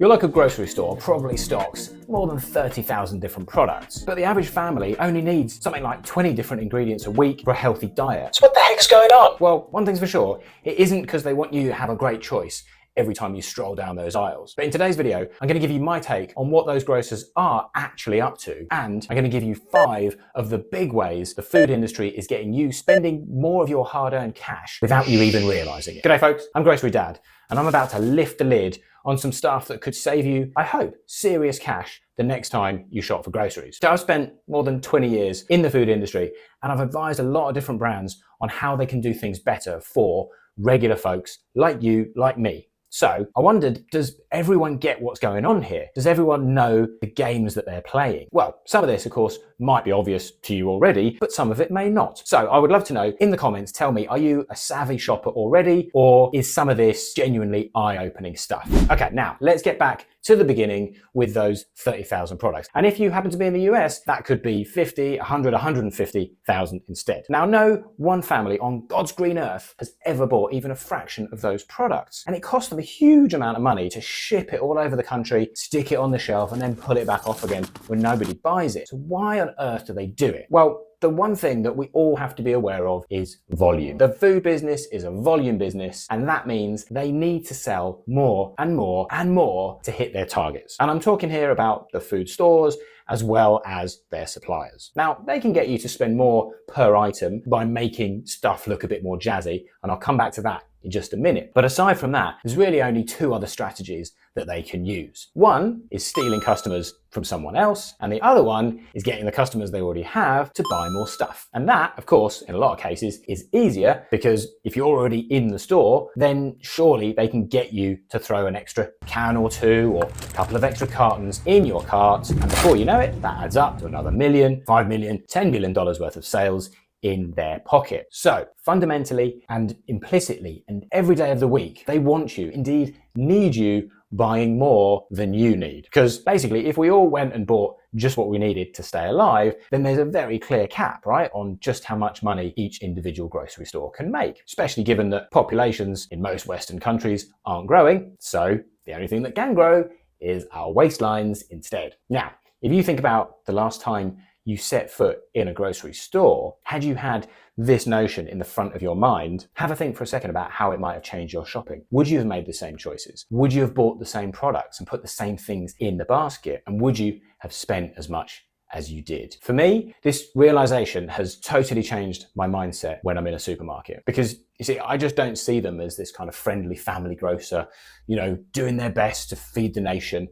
Your local grocery store probably stocks more than 30,000 different products, but the average family only needs something like 20 different ingredients a week for a healthy diet. So what the heck's going on? Well, one thing's for sure, it isn't because they want you to have a great choice every time you stroll down those aisles. But in today's video, I'm going to give you my take on what those grocers are actually up to, and I'm going to give you 5 of the big ways the food industry is getting you spending more of your hard-earned cash without you even realizing it. G'day folks, I'm Grocery Dad, and I'm about to lift the lid on some stuff that could save you, I hope, serious cash the next time you shop for groceries. So I've spent more than 20 years in the food industry, and I've advised a lot of different brands on how they can do things better for regular folks like you, like me. So I wondered, does everyone get what's going on here? Does everyone know the games that they're playing? Well, some of this, of course, might be obvious to you already, but some of it may not. So I would love to know in the comments, tell me, are you a savvy shopper already, or is some of this genuinely eye-opening stuff? Okay, now let's get back to the beginning with those 30,000 products. And if you happen to be in the US, that could be 50, 100, 150,000 instead. Now, no one family on God's green earth has ever bought even a fraction of those products. And it costs them a huge amount of money to ship it all over the country, stick it on the shelf, and then pull it back off again when nobody buys it. So why on earth do they do it? Well, the one thing that we all have to be aware of is volume. The food business is a volume business, and that means they need to sell more and more and more to hit their targets. And I'm talking here about the food stores as well as their suppliers. Now, they can get you to spend more per item by making stuff look a bit more jazzy, and I'll come back to that in just a minute. But aside from that, there's really only 2 other strategies that they can use. One is stealing customers from someone else, and the other one is getting the customers they already have to buy more stuff. And that, of course, in a lot of cases is easier because if you're already in the store, then surely they can get you to throw an extra can or 2 or a couple of extra cartons in your cart, and before you know it, that adds up to another $1 million, $5 million, $10 million worth of sales in their pocket. So fundamentally and implicitly and every day of the week, they want you, indeed need you, buying more than you need. Because basically, if we all went and bought just what we needed to stay alive, then there's a very clear cap, right, on just how much money each individual grocery store can make, especially given that populations in most Western countries aren't growing. So the only thing that can grow is our waistlines instead. Now, if you think about the last time you set foot in a grocery store, had you had this notion in the front of your mind, have a think for a second about how it might have changed your shopping. Would you have made the same choices? Would you have bought the same products and put the same things in the basket? And would you have spent as much as you did? For me, this realization has totally changed my mindset when I'm in a supermarket, because you see, I just don't see them as this kind of friendly family grocer, you know, doing their best to feed the nation.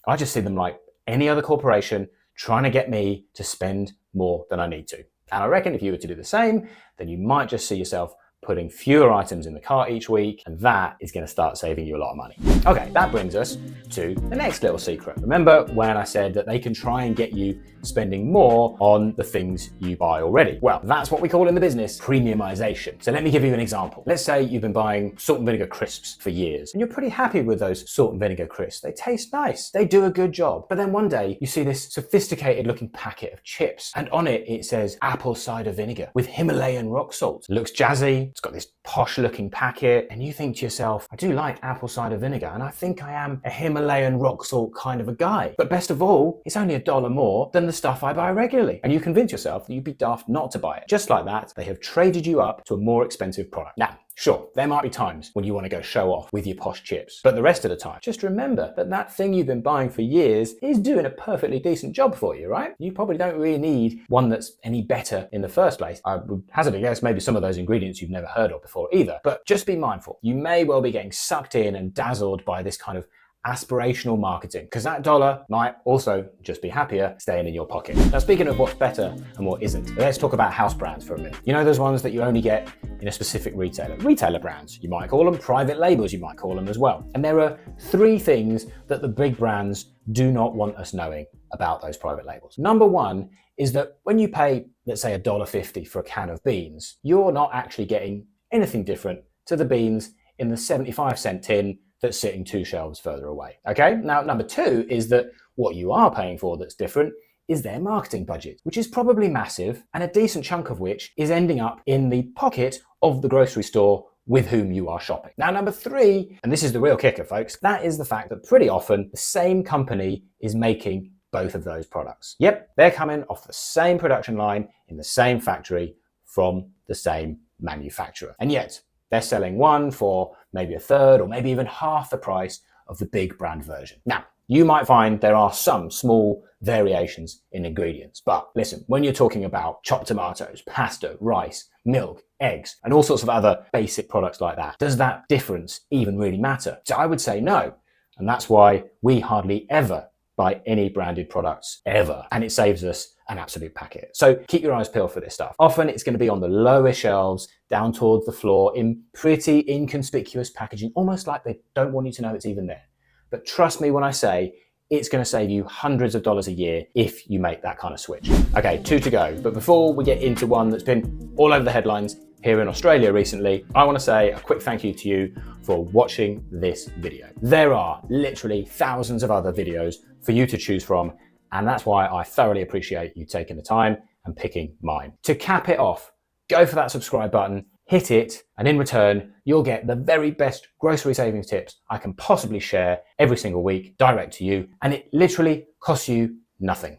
I just see them like any other corporation trying to get me to spend more than I need to. And I reckon if you were to do the same, then you might just see yourself putting fewer items in the cart each week, and that is going to start saving you a lot of money. Okay, that brings us to the next little secret. Remember when I said that they can try and get you spending more on the things you buy already? Well, that's what we call in the business premiumization. So let me give you an example. Let's say you've been buying salt and vinegar crisps for years, and you're pretty happy with those salt and vinegar crisps. They taste nice. They do a good job. But then one day you see this sophisticated looking packet of chips, and on it says apple cider vinegar with Himalayan rock salt. It looks jazzy. It's got this posh looking packet, and you think to yourself, I do like apple cider vinegar, and I think I am a Himalayan rock salt kind of a guy. But best of all, it's only $1 more than the stuff I buy regularly. And you convince yourself that you'd be daft not to buy it. Just like that, they have traded you up to a more expensive product. Now, sure, there might be times when you want to go show off with your posh chips, but the rest of the time, just remember that that thing you've been buying for years is doing a perfectly decent job for you, right? You probably don't really need one that's any better in the first place. I would hazard a guess maybe some of those ingredients you've never heard of before either, but just be mindful. You may well be getting sucked in and dazzled by this kind of aspirational marketing, because that dollar might also just be happier staying in your pocket. Now, speaking of what's better and what isn't, let's talk about house brands for a minute. You know those ones that you only get in a specific retailer? Retailer brands, you might call them, private labels, you might call them as well. And there are 3 things that the big brands do not want us knowing about those private labels. Number 1 is that when you pay, let's say $1.50 for a can of beans, you're not actually getting anything different to the beans in the 75-cent tin that's sitting 2 shelves further away. Okay, now number 2 is that what you are paying for that's different is their marketing budget, which is probably massive, and a decent chunk of which is ending up in the pocket of the grocery store with whom you are shopping. Now, number 3, and this is the real kicker, folks, that is the fact that pretty often the same company is making both of those products. Yep, they're coming off the same production line in the same factory from the same manufacturer. And yet they're selling one for maybe a third or maybe even half the price of the big brand version. Now, you might find there are some small variations in ingredients, but listen, when you're talking about chopped tomatoes, pasta, rice, milk, eggs, and all sorts of other basic products like that, does that difference even really matter? So I would say no. And that's why we hardly ever buy any branded products ever. And it saves us an absolute packet. So keep your eyes peeled for this stuff. Often it's going to be on the lower shelves, down towards the floor, in pretty inconspicuous packaging, almost like they don't want you to know it's even there. But trust me when I say it's going to save you hundreds of dollars a year if you make that kind of switch. Okay, 2 to go. But before we get into one that's been all over the headlines here in Australia recently, I want to say a quick thank you to you for watching this video. There are literally thousands of other videos for you to choose from, and that's why I thoroughly appreciate you taking the time and picking mine. To cap it off, go for that subscribe button, hit it, and in return, you'll get the very best grocery savings tips I can possibly share every single week direct to you, and it literally costs you nothing.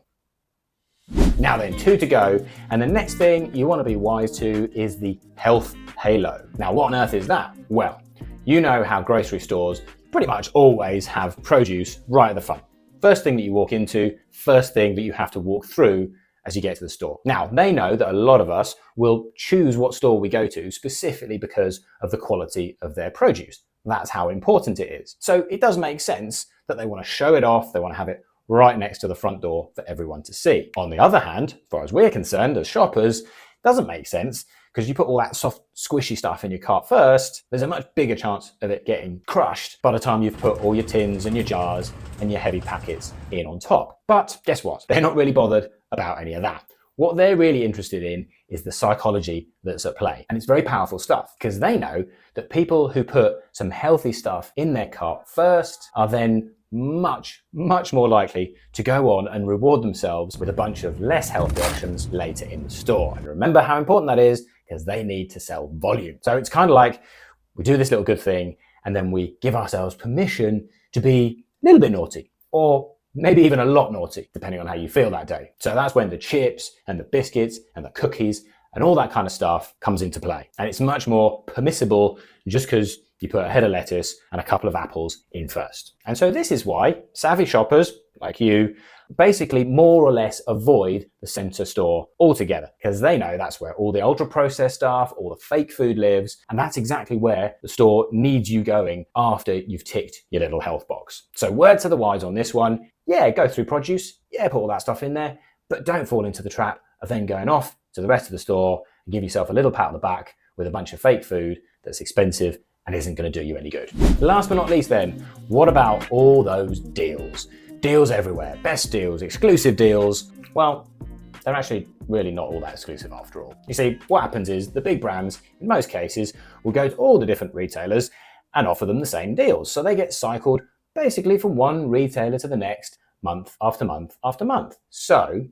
Now then, 2 to go, and the next thing you want to be wise to is the health halo. Now, what on earth is that? Well, you know how grocery stores pretty much always have produce right at the front. First thing that you walk into, first thing that you have to walk through as you get to the store. Now, they know that a lot of us will choose what store we go to specifically because of the quality of their produce. That's how important it is. So it does make sense that they want to show it off, they want to have it right next to the front door for everyone to see. On the other hand, as far as we're concerned as shoppers, it doesn't make sense because you put all that soft, squishy stuff in your cart first, there's a much bigger chance of it getting crushed by the time you've put all your tins and your jars and your heavy packets in on top. But guess what? They're not really bothered about any of that. What they're really interested in is the psychology that's at play. And it's very powerful stuff because they know that people who put some healthy stuff in their cart first are then much more likely to go on and reward themselves with a bunch of less healthy options later in the store. And remember how important that is because they need to sell volume. So it's kind of like we do this little good thing and then we give ourselves permission to be a little bit naughty or maybe even a lot naughty, depending on how you feel that day. So that's when the chips and the biscuits and the cookies and all that kind of stuff comes into play. And it's much more permissible just because you put a head of lettuce and a couple of apples in first. And so this is why savvy shoppers like you basically more or less avoid the center store altogether because they know that's where all the ultra processed stuff, all the fake food lives, and that's exactly where the store needs you going after you've ticked your little health box. So word to the wise on this one, yeah, go through produce, yeah, put all that stuff in there, but don't fall into the trap of then going off to the rest of the store and give yourself a little pat on the back with a bunch of fake food that's expensive and isn't going to do you any good. Last but not least then, what about all those deals? Deals everywhere, best deals, exclusive deals. Well, they're actually really not all that exclusive after all. You see, what happens is the big brands, in most cases, will go to all the different retailers and offer them the same deals. So they get cycled basically from one retailer to the next, month after month after month. So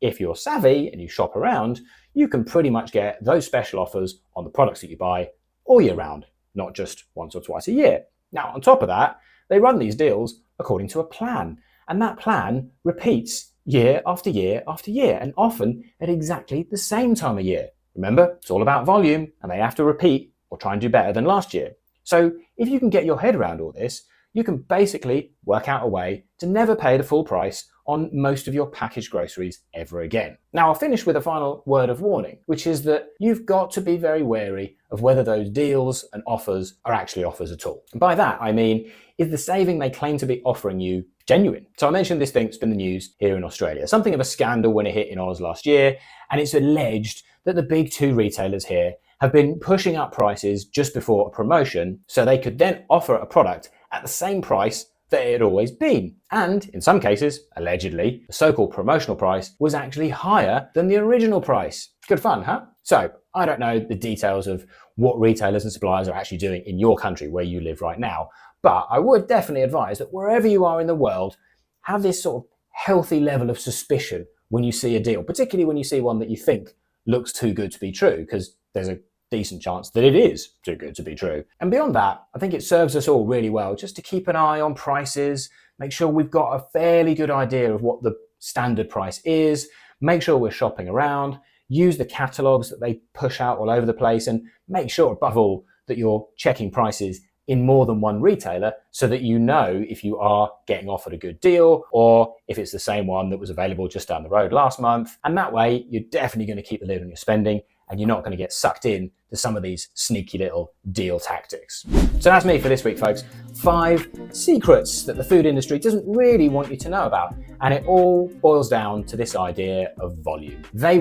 if you're savvy and you shop around, you can pretty much get those special offers on the products that you buy all year round, not just once or twice a year. Now, on top of that, they run these deals according to a plan, and that plan repeats year after year after year, and often at exactly the same time of year. Remember, it's all about volume, and they have to repeat or try and do better than last year. So if you can get your head around all this, you can basically work out a way to never pay the full price on most of your packaged groceries ever again. Now, I'll finish with a final word of warning, which is that you've got to be very wary of whether those deals and offers are actually offers at all. And by that, I mean, is the saving they claim to be offering you genuine? So I mentioned this thing that's been in the news here in Australia, something of a scandal when it hit in Oz last year, and it's alleged that the big 2 retailers here have been pushing up prices just before a promotion so they could then offer a product at the same price that it had always been. And in some cases, allegedly, the so-called promotional price was actually higher than the original price. Good fun, huh? So I don't know the details of what retailers and suppliers are actually doing in your country where you live right now, but I would definitely advise that wherever you are in the world, have this sort of healthy level of suspicion when you see a deal, particularly when you see one that you think looks too good to be true, because there's a decent chance that it is too good to be true. And beyond that, I think it serves us all really well just to keep an eye on prices, make sure we've got a fairly good idea of what the standard price is, make sure we're shopping around, use the catalogs that they push out all over the place, and make sure above all that you're checking prices in more than one retailer so that you know if you are getting offered a good deal or if it's the same one that was available just down the road last month. And that way, you're definitely going to keep the lid on your spending and you're not going to get sucked in to some of these sneaky little deal tactics. So that's me for this week, folks. 5 secrets that the food industry doesn't really want you to know about. And it all boils down to this idea of volume. They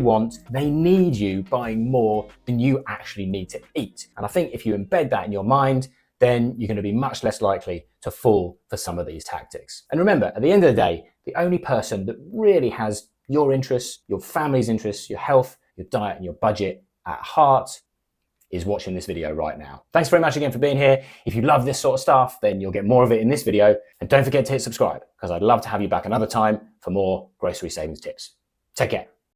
need you buying more than you actually need to eat. And I think if you embed that in your mind, then you're going to be much less likely to fall for some of these tactics. And remember, at the end of the day, the only person that really has your interests, your family's interests, your health, your diet, and your budget at heart is watching this video right now. Thanks very much again for being here. If you love this sort of stuff, then you'll get more of it in this video. And don't forget to hit subscribe, because I'd love to have you back another time for more grocery savings tips. Take care.